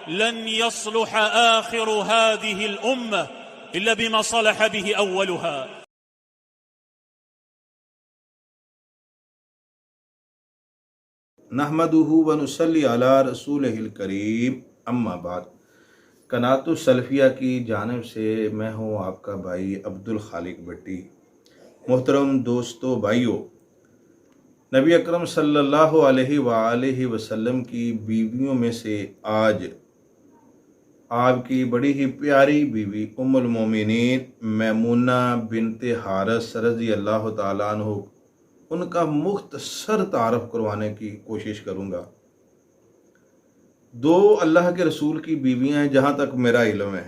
لن يصلح آخر هذه الأمة إلا بما صلح به أولها. نحمدہ ونصلی علی رسولہ الکریم، اما بعد۔ قناۃ السلفیہ کی جانب سے میں ہوں آپ کا بھائی عبد الخالق بھٹی۔ محترم دوستو بھائیو، نبی اکرم صلی اللہ علیہ وآلہ وسلم کی بیویوں میں سے آج آپ کی بڑی ہی پیاری بیوی ام المومنین میمونہ بنت حارث رضی اللہ تعالیٰ عنہ، ان کا مختصر تعارف کروانے کی کوشش کروں گا۔ دو اللہ کے رسول کی بیویاں ہیں جہاں تک میرا علم ہے،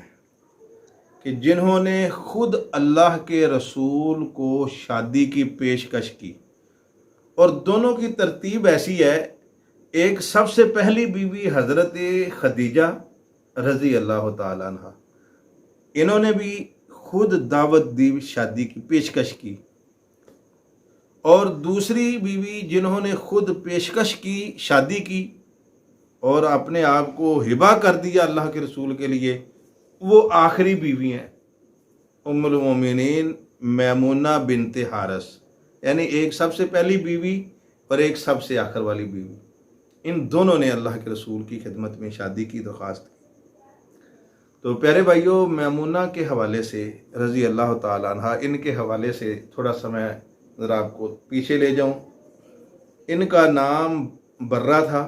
کہ جنہوں نے خود اللہ کے رسول کو شادی کی پیشکش کی، اور دونوں کی ترتیب ایسی ہے۔ ایک سب سے پہلی بیوی حضرت خدیجہ رضی اللہ تعالیٰ عنہ، انہوں نے بھی خود دعوت دی، شادی کی پیشکش کی۔ اور دوسری بیوی جنہوں نے خود پیشکش کی، شادی کی اور اپنے آپ کو ہبہ کر دیا اللہ کے رسول کے لیے، وہ آخری بیوی ہیں ام المومنین میمونہ بنت حارث، یعنی ایک سب سے پہلی بیوی اور ایک سب سے آخر والی بیوی۔ ان دونوں نے اللہ کے رسول کی خدمت میں شادی کی درخواست کی۔ تو پیارے بھائیوں، میمونہ کے حوالے سے رضی اللہ تعالیٰ عنہ، ان کے حوالے سے تھوڑا سا میں ذرا آپ کو پیچھے لے جاؤں۔ ان کا نام برہ تھا،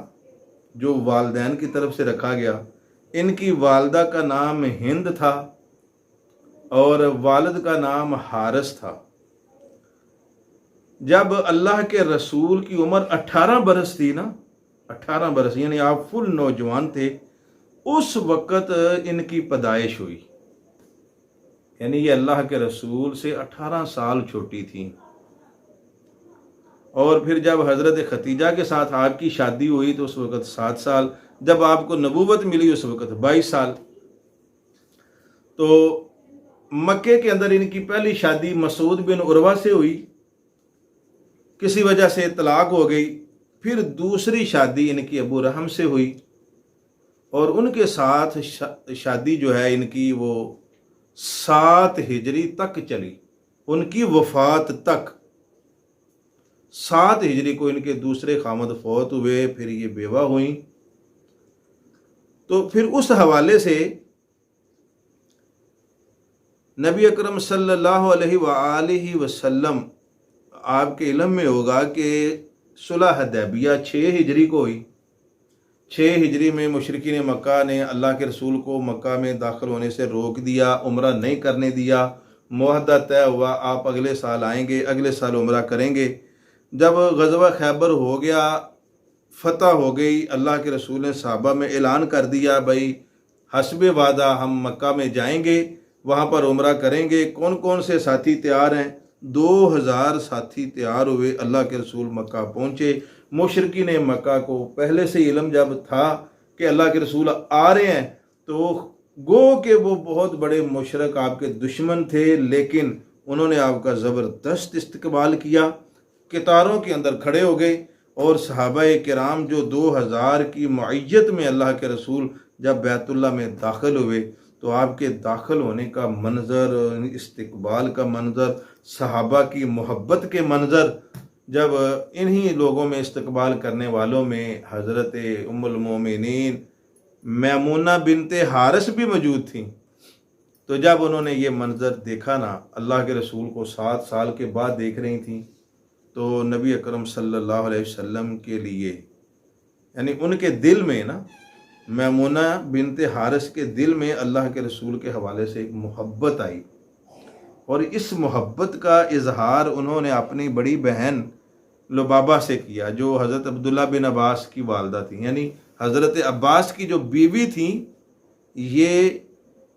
جو والدین کی طرف سے رکھا گیا۔ ان کی والدہ کا نام ہند تھا اور والد کا نام حارث تھا۔ جب اللہ کے رسول کی عمر 18 برس تھی نا، 18 برس یعنی آپ فل نوجوان تھے، اس وقت ان کی پیدائش ہوئی، یعنی یہ اللہ کے رسول سے 18 سال چھوٹی تھیں۔ اور پھر جب حضرت خدیجہ کے ساتھ آپ کی شادی ہوئی تو اس وقت 7 سال، جب آپ کو نبوت ملی اس وقت 22 سال۔ تو مکے کے اندر ان کی پہلی شادی مسعود بن عروہ سے ہوئی، کسی وجہ سے طلاق ہو گئی۔ پھر دوسری شادی ان کی ابو رحم سے ہوئی، اور ان کے ساتھ شادی جو ہے ان کی وہ 7 ہجری تک چلی، ان کی وفات تک۔ 7 ہجری کو ان کے دوسرے خامد فوت ہوئے، پھر یہ بیوہ ہوئیں۔ تو پھر اس حوالے سے نبی اکرم صلی اللہ علیہ وآلہ وسلم، آپ کے علم میں ہوگا کہ صلح حدیبیہ 6 ہجری کو ہوئی۔ 6 ہجری میں مشرکین مکہ نے اللہ کے رسول کو مکہ میں داخل ہونے سے روک دیا، عمرہ نہیں کرنے دیا۔ معاہدہ طے ہوا، آپ اگلے سال آئیں گے، اگلے سال عمرہ کریں گے۔ جب غزوہ خیبر ہو گیا، فتح ہو گئی، اللہ کے رسول نے صحابہ میں اعلان کر دیا، بھائی حسب وعدہ ہم مکہ میں جائیں گے، وہاں پر عمرہ کریں گے۔ کون کون سے ساتھی تیار ہیں؟ 2000 ساتھی تیار ہوئے، اللہ کے رسول مکہ پہنچے۔ مشرکین مکہ کو پہلے سے علم جب تھا کہ اللہ کے رسول آ رہے ہیں، تو گو کہ وہ بہت بڑے مشرک آپ کے دشمن تھے، لیکن انہوں نے آپ کا زبردست استقبال کیا، قطاروں کے اندر کھڑے ہو گئے۔ اور صحابہ کرام جو 2000 کی معیت میں اللہ کے رسول جب بیت اللہ میں داخل ہوئے، تو آپ کے داخل ہونے کا منظر، استقبال کا منظر، صحابہ کی محبت کے منظر، جب انہی لوگوں میں استقبال کرنے والوں میں حضرت ام المومنین میمونہ بنت حارث بھی موجود تھیں، تو جب انہوں نے یہ منظر دیکھا نا، اللہ کے رسول کو 7 سال کے بعد دیکھ رہی تھیں، تو نبی اکرم صلی اللہ علیہ وسلم کے لیے، یعنی ان کے دل میں نا، میمونہ بنت حارث کے دل میں اللہ کے رسول کے حوالے سے ایک محبت آئی، اور اس محبت کا اظہار انہوں نے اپنی بڑی بہن لبابہ سے کیا، جو حضرت عبداللہ بن عباس کی والدہ تھیں، یعنی حضرت عباس کی جو بیوی تھیں، یہ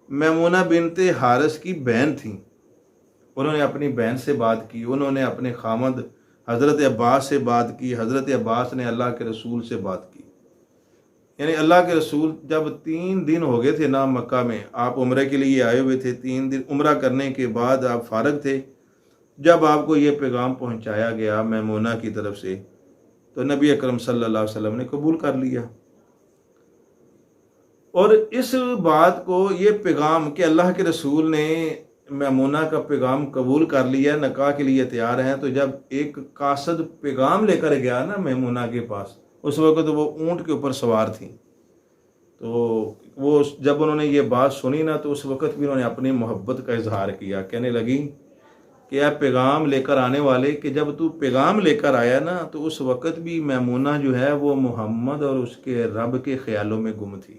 میمونہ بنت حارث کی بہن تھیں۔ انہوں نے اپنی بہن سے بات کی، انہوں نے اپنے خامد حضرت عباس سے بات کی، حضرت عباس نے اللہ کے رسول سے بات کی۔ یعنی اللہ کے رسول جب 3 دن ہو گئے تھے نا مکہ میں، آپ عمرے کے لیے آئے ہوئے تھے، 3 دن عمرہ کرنے کے بعد آپ فارغ تھے، جب آپ کو یہ پیغام پہنچایا گیا میمونہ کی طرف سے، تو نبی اکرم صلی اللہ علیہ وسلم نے قبول کر لیا۔ اور اس بات کو، یہ پیغام کہ اللہ کے رسول نے میمونہ کا پیغام قبول کر لیا، نکاح کے لیے تیار ہیں، تو جب ایک قاصد پیغام لے کر گیا نا میمونہ کے پاس، اس وقت وہ اونٹ کے اوپر سوار تھیں، تو وہ جب انہوں نے یہ بات سنی نا تو اس وقت بھی انہوں نے اپنی محبت کا اظہار کیا، کہنے لگی کہ اے پیغام لے کر آنے والے، کہ جب تو پیغام لے کر آیا نا تو اس وقت بھی میمونہ جو ہے وہ محمد اور اس کے رب کے خیالوں میں گم تھی،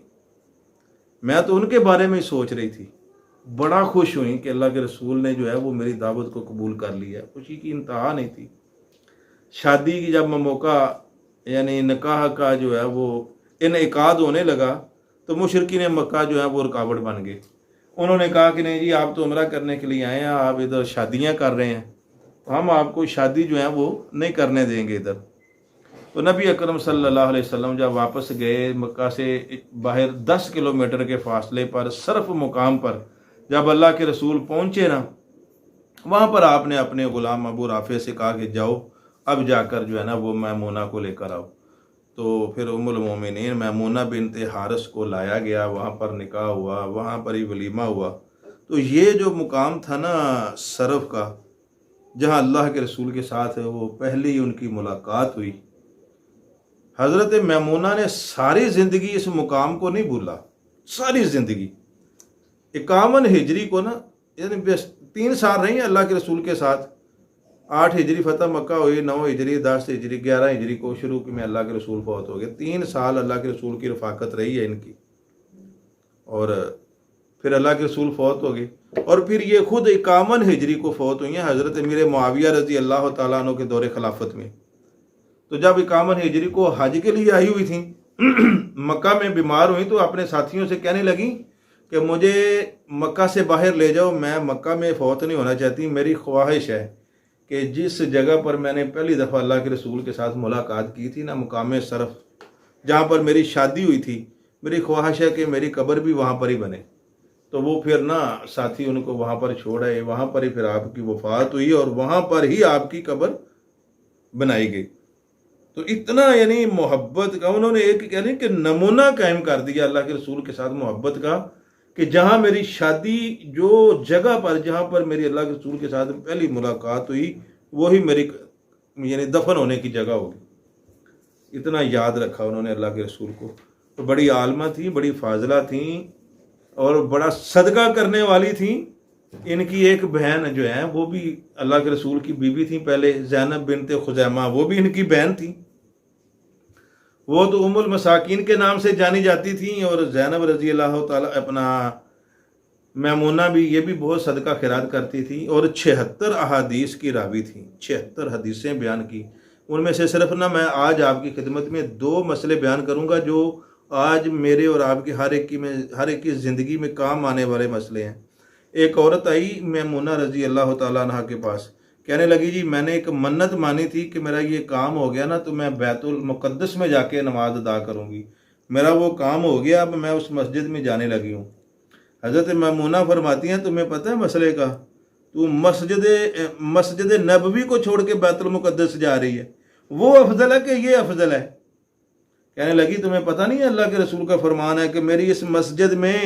میں تو ان کے بارے میں سوچ رہی تھی۔ بڑا خوش ہوئی کہ اللہ کے رسول نے جو ہے وہ میری دعوت کو قبول کر لیا، خوشی کی انتہا نہیں تھی۔ شادی کی جب موقع یعنی نکاح کا جو ہے وہ انعقاد ہونے لگا تو مشرکین مکہ جو ہے وہ رکاوٹ بن گئے، انہوں نے کہا کہ نہیں جی آپ تو عمرہ کرنے کے لیے آئے ہیں، آپ ادھر شادیاں کر رہے ہیں، تو ہم آپ کو شادی جو ہے وہ نہیں کرنے دیں گے ادھر۔ تو نبی اکرم صلی اللہ علیہ وسلم جب واپس گئے مکہ سے باہر 10 کلومیٹر کے فاصلے پر صرف مقام پر جب اللہ کے رسول پہنچے نا، وہاں پر آپ نے اپنے غلام ابو رافع سے کہا کہ جاؤ اب جا کر جو ہے نا وہ میمونہ کو لے کر آؤ۔ تو پھر ام المومنین میمونہ بنت حارث کو لایا گیا، وہاں پر نکاح ہوا، وہاں پر ہی ولیمہ ہوا۔ تو یہ جو مقام تھا نا صرف کا، جہاں اللہ کے رسول کے ساتھ وہ پہلی ان کی ملاقات ہوئی، حضرت میمونہ نے ساری زندگی اس مقام کو نہیں بھولا، ساری زندگی 51 ہجری کو نا، یعنی 3 سال رہی ہیں اللہ کے رسول کے ساتھ۔ 8 ہجری فتح مکہ ہوئی، 9 ہجری، 10 ہجری، 11 ہجری کو شروع میں اللہ کے رسول فوت ہو گئے۔ 3 سال اللہ کے رسول کی رفاقت رہی ہے ان کی، اور پھر اللہ کے رسول فوت ہو گئے، اور پھر یہ خود 51 ہجری کو فوت ہوئی ہیں حضرت امیر معاویہ رضی اللہ تعالیٰ عنہ کے دور خلافت میں۔ تو جب 51 ہجری کو حج کے لیے آئی ہوئی تھیں مکہ میں بیمار ہوئی تو اپنے ساتھیوں سے کہنے لگیں کہ مجھے مکہ سے باہر لے جاؤ، میں مکہ میں فوت نہیں ہونا چاہتی، میری خواہش ہے کہ جس جگہ پر میں نے پہلی دفعہ اللہ کے رسول کے ساتھ ملاقات کی تھی نا، مقام صرف جہاں پر میری شادی ہوئی تھی، میری خواہش ہے کہ میری قبر بھی وہاں پر ہی بنے۔ تو وہ پھر نا ساتھی ان کو وہاں پر چھوڑ آئے، وہاں پر ہی پھر آپ کی وفات ہوئی اور وہاں پر ہی آپ کی قبر بنائی گئی۔ تو اتنا یعنی محبت کا انہوں نے ایک کہنے کہ نمونہ قائم کر دیا اللہ کے رسول کے ساتھ محبت کا، کہ جہاں میری شادی، جو جگہ پر جہاں پر میری اللہ کے رسول کے ساتھ پہلی ملاقات ہوئی، وہی میری یعنی دفن ہونے کی جگہ ہوگی۔ اتنا یاد رکھا انہوں نے اللہ کے رسول کو۔ تو بڑی عالمہ تھیں، بڑی فاضلہ تھیں، اور بڑا صدقہ کرنے والی تھیں۔ ان کی ایک بہن جو ہے وہ بھی اللہ کے رسول کی بیوی تھیں پہلے، زینب بنت خزیمہ، وہ بھی ان کی بہن تھیں۔ وہ تو ام المساکین کے نام سے جانی جاتی تھیں، اور زینب رضی اللہ تعالیٰ اپنا میمونہ بھی، یہ بھی بہت صدقہ خیرات کرتی تھیں، اور 76 احادیث کی راوی تھیں، 76 حدیثیں بیان کی۔ ان میں سے صرف نا میں آج آپ کی خدمت میں 2 مسئلے بیان کروں گا جو آج میرے اور آپ کی ہر ایک کی زندگی میں کام آنے والے مسئلے ہیں۔ ایک عورت آئی میمونہ رضی اللہ تعالیٰ عنہ کے پاس، کہنے لگی جی میں نے ایک منت مانی تھی کہ میرا یہ کام ہو گیا نا تو میں بیت المقدس میں جا کے نماز ادا کروں گی، میرا وہ کام ہو گیا، اب میں اس مسجد میں جانے لگی ہوں۔ حضرت میمونہ فرماتی ہیں تمہیں پتہ ہے مسئلے کا؟ تو مسجد نبوی کو چھوڑ کے بیت المقدس جا رہی ہے، وہ افضل ہے کہ یہ افضل ہے؟ کہنے لگی تمہیں پتہ نہیں ہے اللہ کے رسول کا فرمان ہے کہ میری اس مسجد میں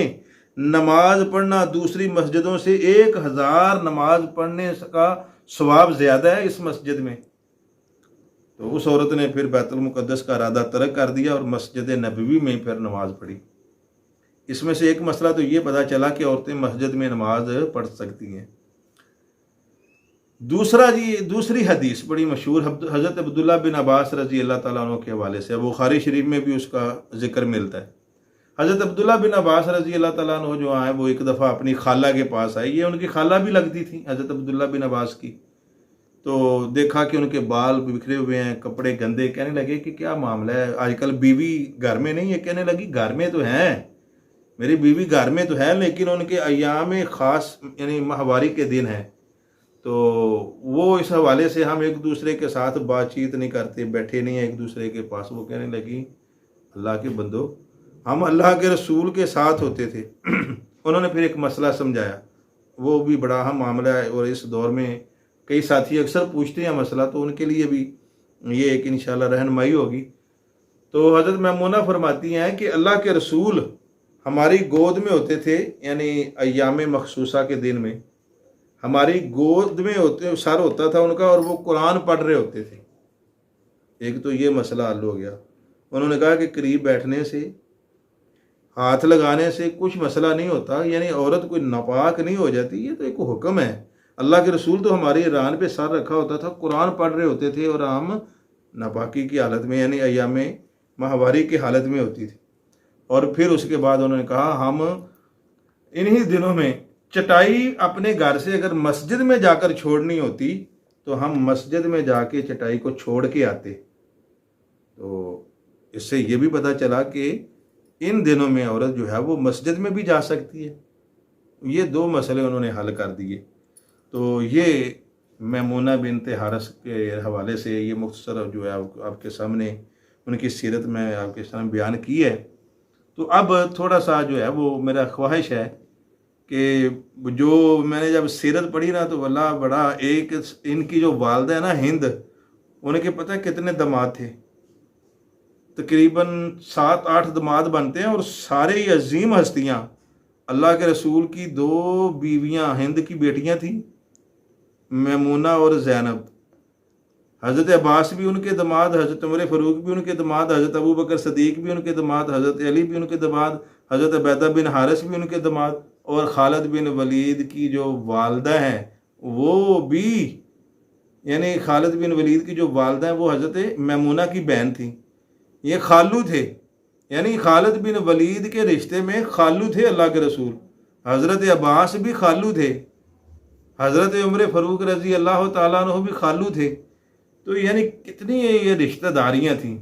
نماز پڑھنا دوسری مسجدوں سے 1000 نماز پڑھنے کا ثواب زیادہ ہے اس مسجد میں۔ تو اس عورت نے پھر بیت المقدس کا ارادہ ترک کر دیا اور مسجد نبوی میں پھر نماز پڑھی۔ اس میں سے ایک مسئلہ تو یہ پتہ چلا کہ عورتیں مسجد میں نماز پڑھ سکتی ہیں۔ دوسری حدیث بڑی مشہور حضرت عبداللہ بن عباس رضی اللہ تعالیٰ عنہ کے حوالے سے، بخاری شریف میں بھی اس کا ذکر ملتا ہے۔ حضرت عبداللہ بن عباس رضی اللہ تعالیٰ عنہ جو آئے وہ ایک دفعہ اپنی خالہ کے پاس آئے، یہ ان کی خالہ بھی لگتی تھی حضرت عبداللہ بن عباس کی۔ تو دیکھا کہ ان کے بال بکھرے ہوئے ہیں، کپڑے گندے، کہنے لگے کہ کیا معاملہ ہے، آج کل بیوی گھر میں نہیں ہے؟ کہنے لگی گھر میں تو ہیں، میری بیوی گھر میں تو ہے، لیکن ان کے ایام خاص یعنی ماہواری کے دن ہیں، تو وہ اس حوالے سے ہم ایک دوسرے کے ساتھ بات چیت نہیں کرتے، بیٹھے نہیں ہیں ایک دوسرے کے پاس۔ وہ کہنے لگی اللہ کے بندو، ہم اللہ کے رسول کے ساتھ ہوتے تھے۔ انہوں نے پھر ایک مسئلہ سمجھایا، وہ بھی بڑا اہم معاملہ ہے، اور اس دور میں کئی ساتھی اکثر پوچھتے ہیں مسئلہ، تو ان کے لیے بھی یہ ایک انشاءاللہ رہنمائی ہوگی۔ تو حضرت میمونہ فرماتی ہیں کہ اللہ کے رسول ہماری گود میں ہوتے تھے، یعنی ایام مخصوصہ کے دن میں ہماری گود میں ہوتے سر ہوتا تھا ان کا، اور وہ قرآن پڑھ رہے ہوتے تھے۔ ایک تو یہ مسئلہ حل ہو گیا۔ انہوں نے کہا کہ قریب بیٹھنے سے، ہاتھ لگانے سے کچھ مسئلہ نہیں ہوتا، یعنی عورت کوئی ناپاک نہیں ہو جاتی، یہ تو ایک حکم ہے۔ اللہ کے رسول تو ہماری ران پہ سر رکھا ہوتا تھا، قرآن پڑھ رہے ہوتے تھے، اور ہم ناپاکی کی حالت میں، یعنی ایام ماہواری کی حالت میں ہوتی تھی۔ اور پھر اس کے بعد انہوں نے کہا ہم انہی دنوں میں چٹائی اپنے گھر سے اگر مسجد میں جا کر چھوڑنی ہوتی تو ہم مسجد میں جا کے چٹائی کو چھوڑ کے آتے۔ تو اس سے یہ بھی پتہ چلا کہ ان دنوں میں عورت جو ہے وہ مسجد میں بھی جا سکتی ہے۔ یہ دو مسئلے انہوں نے حل کر دیے۔ تو یہ میمونہ بنت حارث کے حوالے سے یہ مختصر جو ہے آپ کے سامنے ان کی سیرت میں آپ کے سامنے بیان کی ہے۔ تو اب تھوڑا سا جو ہے وہ میرا خواہش ہے کہ جو میں نے جب سیرت پڑھی نا تو اللہ بڑا، ایک ان کی جو والدہ ہے نا ہند، انہیں کے پتہ ہے کتنے داماد تھے؟ تقریباً 7-8 داماد بنتے ہیں، اور سارے ہی عظیم ہستیاں۔ اللہ کے رسول کی 2 بیویاں ہند کی بیٹیاں تھیں، میمونہ اور زینب۔ حضرت عباس بھی ان کے داماد، حضرت عمر فاروق بھی ان کے داماد، حضرت ابو بکر صدیق بھی ان کے داماد، حضرت علی بھی ان کے داماد، حضرت عبیدہ بن حارث بھی ان کے داماد، اور خالد بن ولید کی جو والدہ ہیں وہ بھی، یعنی خالد بن ولید کی جو والدہ ہیں وہ حضرت میمونہ کی بہن تھیں۔ یہ خالو تھے، یعنی خالد بن ولید کے رشتے میں خالو تھے اللہ کے رسول۔ حضرت عباس بھی خالو تھے، حضرت عمر فاروق رضی اللہ تعالیٰ عنہ بھی خالو تھے۔ تو یعنی کتنی یہ رشتہ داریاں تھیں۔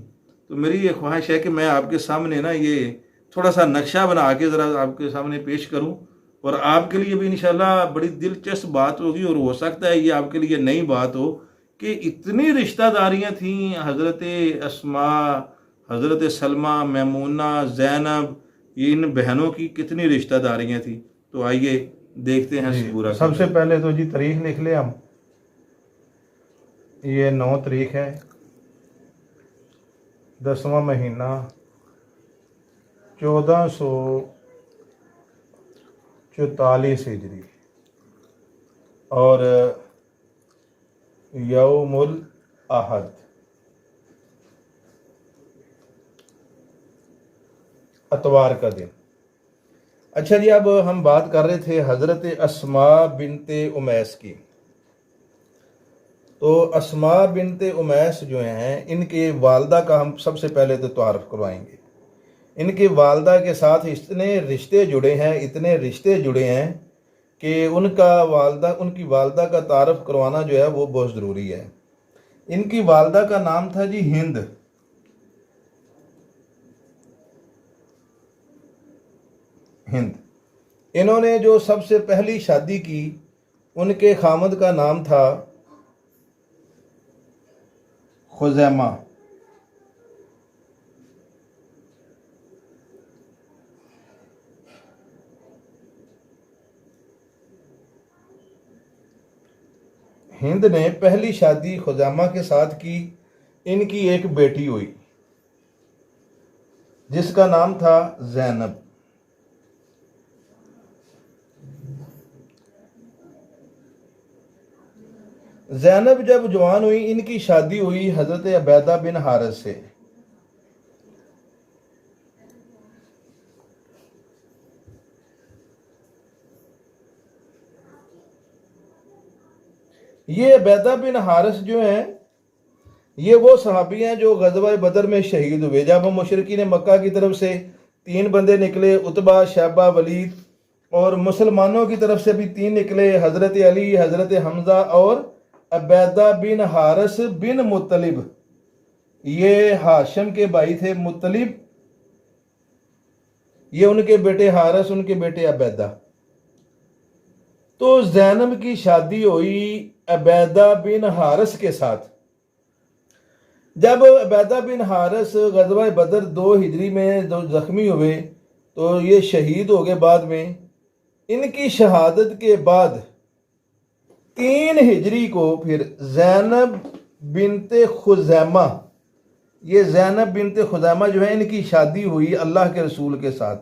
تو میری یہ خواہش ہے کہ میں آپ کے سامنے نا یہ تھوڑا سا نقشہ بنا کے ذرا آپ کے سامنے پیش کروں، اور آپ کے لیے بھی انشاءاللہ بڑی دلچسپ بات ہوگی، اور ہو سکتا ہے یہ آپ کے لیے نئی بات ہو کہ اتنی رشتہ داریاں تھیں۔ حضرت اسماء، حضرت سلمہ، میمونہ، زینب، یہ ان بہنوں کی کتنی رشتہ داریاں تھیں۔ تو آئیے دیکھتے ہیں پورا۔ سب سے پہلے تو جی تاریخ لکھ لیں ہم، یہ 9 تاریخ ہے، 10واں مہینہ، 1444 ہجری، اور یوم الاحد، اتوار کا دن۔ اچھا جی، اب ہم بات کر رہے تھے حضرت اسماء بنت امیس کی۔ تو اسماء بنت امیس جو ہیں، ان کے والدہ کا ہم سب سے پہلے تو تعارف کروائیں گے۔ ان کی والدہ کے ساتھ اتنے رشتے جڑے ہیں کہ ان کی والدہ کا تعارف کروانا جو ہے وہ بہت ضروری ہے۔ ان کی والدہ کا نام تھا جی ہند۔ انہوں نے جو سب سے پہلی شادی کی، ان کے خامد کا نام تھا خزیمہ۔ ہند نے پہلی شادی خزیمہ کے ساتھ کی۔ ان کی ایک بیٹی ہوئی جس کا نام تھا زینب۔ زینب جب جوان ہوئی، ان کی شادی ہوئی حضرت عبیدہ بن حارث سے۔ یہ عبیدہ بن حارث جو ہیں، یہ وہ صحابی ہیں جو غزوہ بدر میں شہید ہوئے۔ جب مشرکین مکہ کی طرف سے 3 بندے نکلے، عتبہ، شیبہ، ولید، اور مسلمانوں کی طرف سے بھی 3 نکلے، حضرت علی، حضرت حمزہ اور عبیدہ بن حارث بن مطلب۔ یہ ہاشم کے بھائی تھے، مطلب، یہ ان کے بیٹے حارث، ان کے بیٹے عبیدہ۔ تو زینب کی شادی ہوئی عبیدہ بن حارث کے ساتھ۔ جب عبیدہ بن حارث غزوہ بدر 2 ہجری میں زخمی ہوئے تو یہ شہید ہو گئے بعد میں۔ ان کی شہادت کے بعد 3 ہجری کو پھر زینب بنت خزیمہ، یہ زینب بنت خزیمہ جو ہے، ان کی شادی ہوئی اللہ کے رسول کے ساتھ۔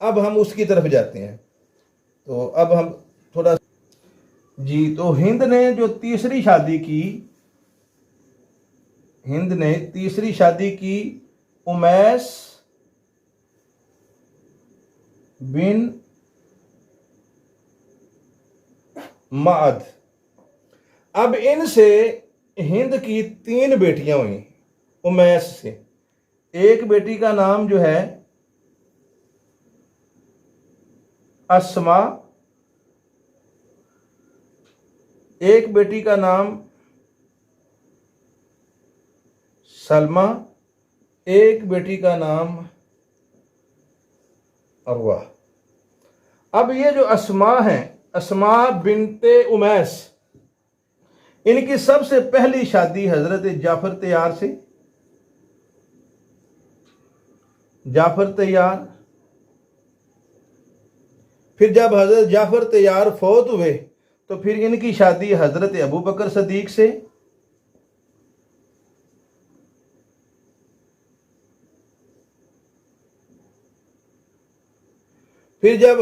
اب ہم اس کی طرف جاتے ہیں. تو اب ہم تھوڑا جی، تو ہند نے جو تیسری شادی کی امیس بن معد. اب ان سے ہند کی 3 بیٹیاں ہوئیں امیس سے. ایک بیٹی کا نام جو ہے اسما، ایک بیٹی کا نام سلمہ، ایک بیٹی کا نام عروہ. اب یہ جو اسما ہیں، اسما بنت امیس، ان کی سب سے پہلی شادی حضرت جعفر طیار سے. جعفر طیار، پھر جب حضرت جعفر طیار فوت ہوئے تو پھر ان کی شادی حضرت ابو بکر صدیق سے. پھر جب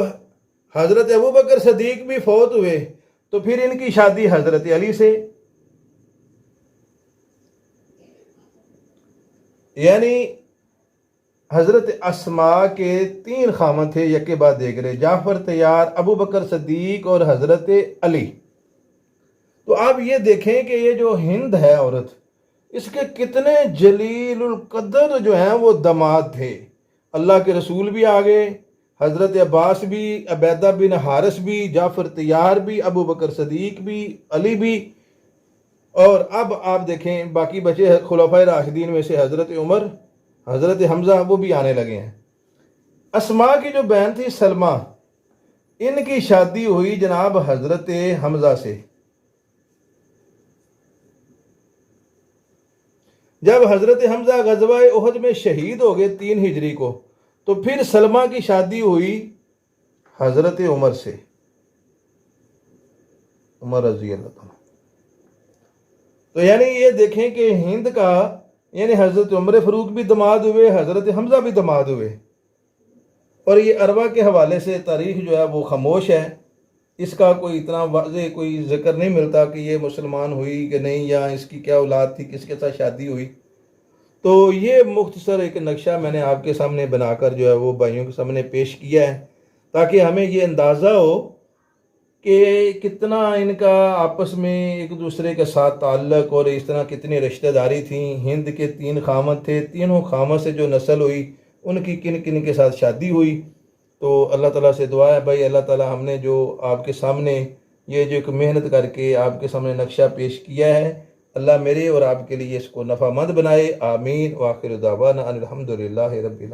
حضرت ابو بکر صدیق بھی فوت ہوئے تو پھر ان کی شادی حضرت علی سے. یعنی حضرت اسما کے 3 خامن تھے، یک کے بعد دیکھ رہے، جعفر طیار، ابو بکر صدیق اور حضرت علی. تو آپ یہ دیکھیں کہ یہ جو ہند ہے عورت، اس کے کتنے جلیل القدر جو ہیں وہ داماد تھے. اللہ کے رسول بھی آگے، حضرت عباس بھی، عبیدہ بن حارث بھی، جعفر طیار بھی، ابو بکر صدیق بھی، علی بھی. اور اب آپ دیکھیں باقی بچے خلفائے راشدین میں سے حضرت عمر، حضرت حمزہ، وہ بھی آنے لگے ہیں. اسما کی جو بہن تھی سلمہ، ان کی شادی ہوئی جناب حضرت حمزہ سے. جب حضرت حمزہ غزوہ احد میں شہید ہو گئے 3 ہجری کو، تو پھر سلمہ کی شادی ہوئی حضرت عمر سے، عمر رضی اللہ تعالیٰ. تو یعنی یہ دیکھیں کہ ہند کا یعنی حضرت عمر فاروق بھی داماد ہوئے، حضرت حمزہ بھی داماد ہوئے. اور یہ عروہ کے حوالے سے تاریخ جو ہے وہ خاموش ہے، اس کا کوئی اتنا واضح کوئی ذکر نہیں ملتا کہ یہ مسلمان ہوئی کہ نہیں، یا اس کی کیا اولاد تھی، کس کے ساتھ شادی ہوئی. تو یہ مختصر ایک نقشہ میں نے آپ کے سامنے بنا کر جو ہے وہ بھائیوں کے سامنے پیش کیا ہے، تاکہ ہمیں یہ اندازہ ہو کہ کتنا ان کا آپس میں ایک دوسرے کے ساتھ تعلق، اور اس طرح کتنی رشتہ داری تھیں. ہند کے 3 خامن تھے، تینوں خامن سے جو نسل ہوئی ان کی کن کن کے ساتھ شادی ہوئی. تو اللہ تعالیٰ سے دعا ہے بھائی، اللہ تعالیٰ ہم نے جو آپ کے سامنے یہ جو ایک محنت کر کے آپ کے سامنے نقشہ پیش کیا ہے، اللہ میرے اور آپ کے لیے اس کو نفع مند بنائے. آمین. وآخر دعوانا ان الحمدللہ رب العالمین.